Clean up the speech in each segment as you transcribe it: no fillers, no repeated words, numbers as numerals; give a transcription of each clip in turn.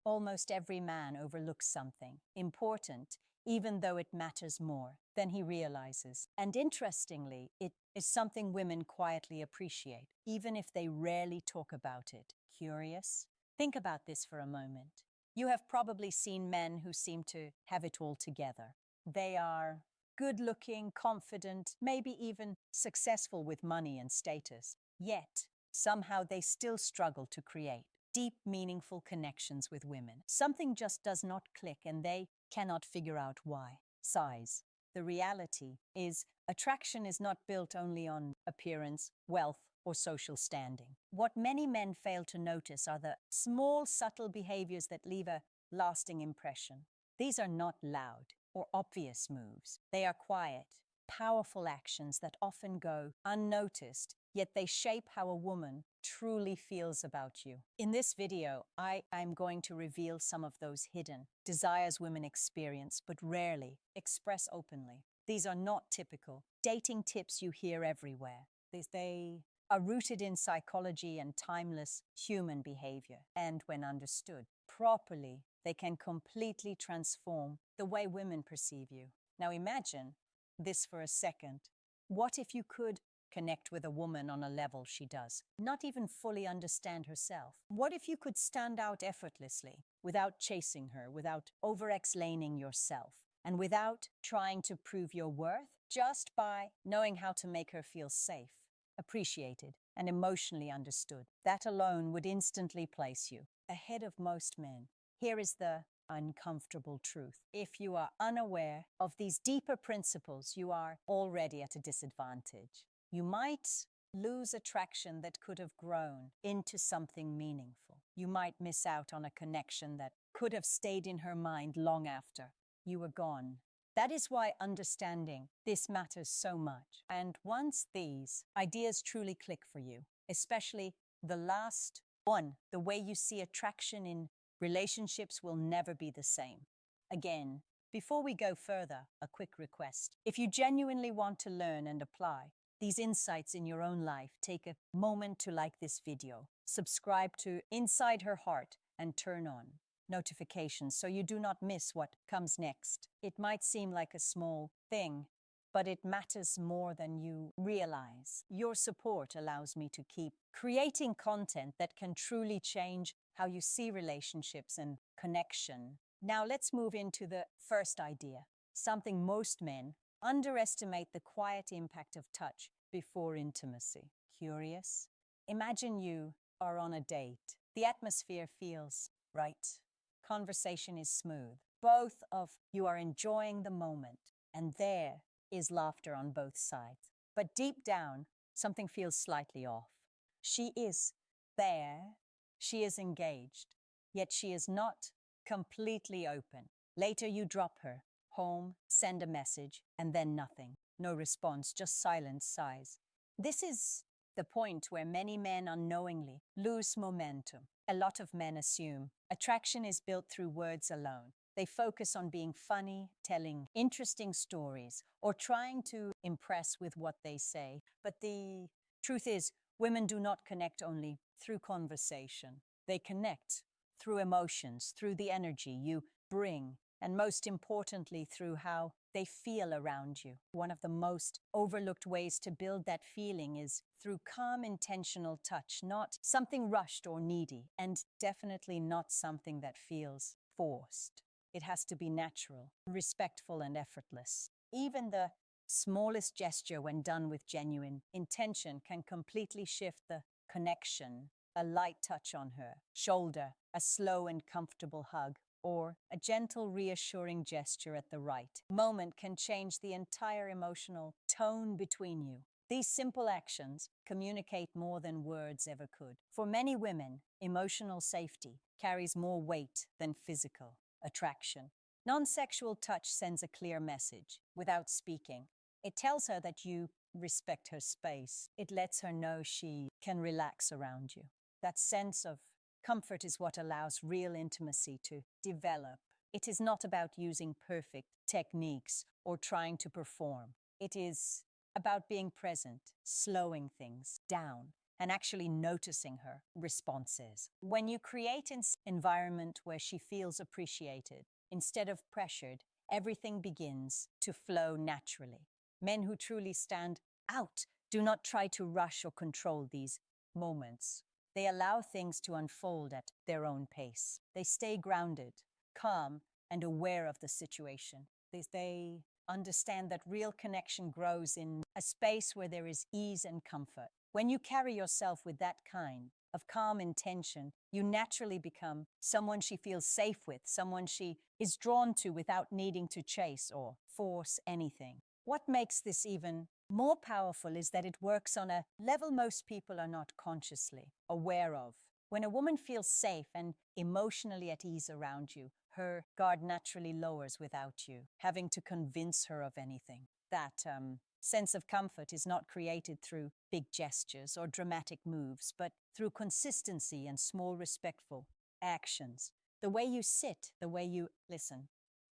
Almost every man overlooks something important, even though it matters more than he realizes. And interestingly, it is something women quietly appreciate, even if they rarely talk about it. Curious? Think about this for a moment. You have probably seen men who seem to have it all together. They are good-looking, confident, maybe even successful with money and status. Yet, somehow they still struggle to create deep, meaningful connections with women. Something just does not click and they cannot figure out why. Size. The reality is, attraction is not built only on appearance, wealth, or social standing. What many men fail to notice are the small, subtle behaviors that leave a lasting impression. These are not loud or obvious moves. They are quiet, powerful actions that often go unnoticed, yet they shape how a woman truly feels about you. In this video, I'm going to reveal some of those hidden desires women experience but rarely express openly. These are not typical dating tips you hear everywhere. They are rooted in psychology and timeless human behavior, and when understood properly, they can completely transform the way women perceive you. Now imagine this for a second. What if you could connect with a woman on a level she does not even fully understand herself? What if you could stand out effortlessly, without chasing her, without over-explaining yourself, and without trying to prove your worth, just by knowing how to make her feel safe, appreciated, and emotionally understood? That alone would instantly place you ahead of most men. Here is the uncomfortable truth. If you are unaware of these deeper principles, you are already at a disadvantage. You might lose attraction that could have grown into something meaningful. You might miss out on a connection that could have stayed in her mind long after you were gone. That is why understanding this matters so much. And once these ideas truly click for you, especially the last one, the way you see attraction in relationships will never be the same. Again, before we go further, a quick request. If you genuinely want to learn and apply these insights in your own life, take a moment to like this video, subscribe to Inside Her Heart, and turn on notifications so you do not miss what comes next. It might seem like a small thing, but it matters more than you realize. Your support allows me to keep creating content that can truly change how you see relationships and connection. Now let's move into the first idea, something most men underestimate: the quiet impact of touch before intimacy. Curious? Imagine you are on a date. The atmosphere feels right. Conversation is smooth. Both of you are enjoying the moment, and there is laughter on both sides. But deep down, something feels slightly off. She is there, she is engaged, yet she is not completely open. Later you drop her home, send a message, and then nothing. No response, just silent sighs. This is the point where many men unknowingly lose momentum. A lot of men assume attraction is built through words alone. They focus on being funny, telling interesting stories, or trying to impress with what they say. But the truth is, women do not connect only through conversation. They connect through emotions, through the energy you bring, and most importantly, through how they feel around you. One of the most overlooked ways to build that feeling is through calm, intentional touch, not something rushed or needy, and definitely not something that feels forced. It has to be natural, respectful, and effortless. Even the smallest gesture, when done with genuine intention, can completely shift the connection. A light touch on her shoulder, a slow and comfortable hug, or a gentle, reassuring gesture at the right moment can change the entire emotional tone between you. These simple actions communicate more than words ever could. For many women, emotional safety carries more weight than physical attraction. Non-sexual touch sends a clear message without speaking. It tells her that you respect her space. It lets her know she can relax around you. That sense of comfort is what allows real intimacy to develop. It is not about using perfect techniques or trying to perform. It is about being present, slowing things down, and actually noticing her responses. When you create an environment where she feels appreciated instead of pressured, everything begins to flow naturally. Men who truly stand out do not try to rush or control these moments. They allow things to unfold at their own pace. They stay grounded, calm, and aware of the situation. They understand that real connection grows in a space where there is ease and comfort. When you carry yourself with that kind of calm intention, you naturally become someone she feels safe with, someone she is drawn to without needing to chase or force anything. What makes this even more powerful is that it works on a level most people are not consciously aware of. When a woman feels safe and emotionally at ease around you, her guard naturally lowers without you having to convince her of anything. That sense of comfort is not created through big gestures or dramatic moves, but through consistency and small respectful actions. The way you sit, the way you listen,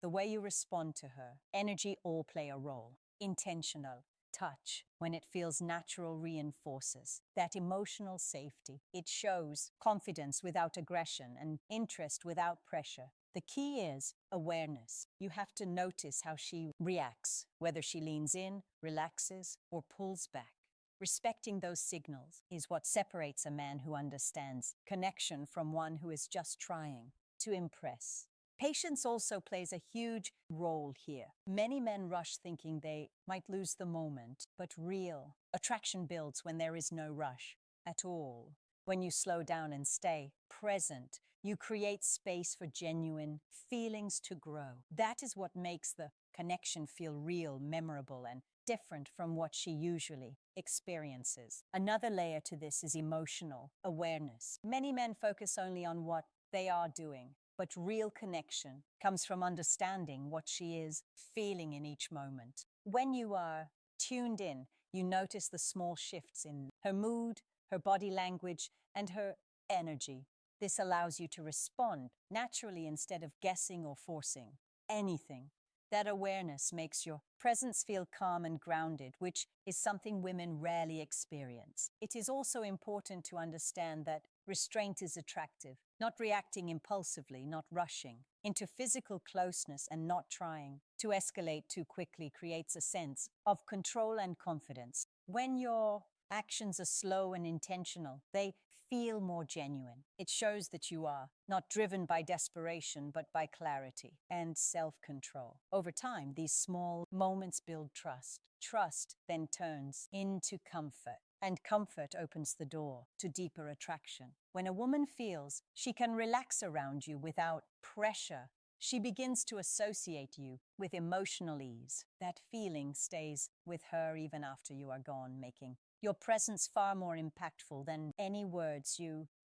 the way you respond to her, energy all play a role. Intentional touch, when it feels natural, reinforces that emotional safety. It shows confidence without aggression and interest without pressure. The key is awareness. You have to notice how she reacts, whether she leans in, relaxes, or pulls back. Respecting those signals is what separates a man who understands connection from one who is just trying to impress. Patience also plays a huge role here. Many men rush thinking they might lose the moment, but real attraction builds when there is no rush at all. When you slow down and stay present, you create space for genuine feelings to grow. That is what makes the connection feel real, memorable, and different from what she usually experiences. Another layer to this is emotional awareness. Many men focus only on what they are doing, but real connection comes from understanding what she is feeling in each moment. When you are tuned in, you notice the small shifts in her mood, her body language, and her energy. This allows you to respond naturally instead of guessing or forcing anything. That awareness makes your presence feel calm and grounded, which is something women rarely experience. It is also important to understand that restraint is attractive, not reacting impulsively, not rushing into physical closeness, and not trying to escalate too quickly creates a sense of control and confidence. When your actions are slow and intentional, they feel more genuine. It shows that you are not driven by desperation, but by clarity and self-control. Over time, these small moments build trust. Trust then turns into comfort, and comfort opens the door to deeper attraction. When a woman feels she can relax around you without pressure, she begins to associate you with emotional ease. That feeling stays with her even after you are gone, making your presence far more impactful than any words you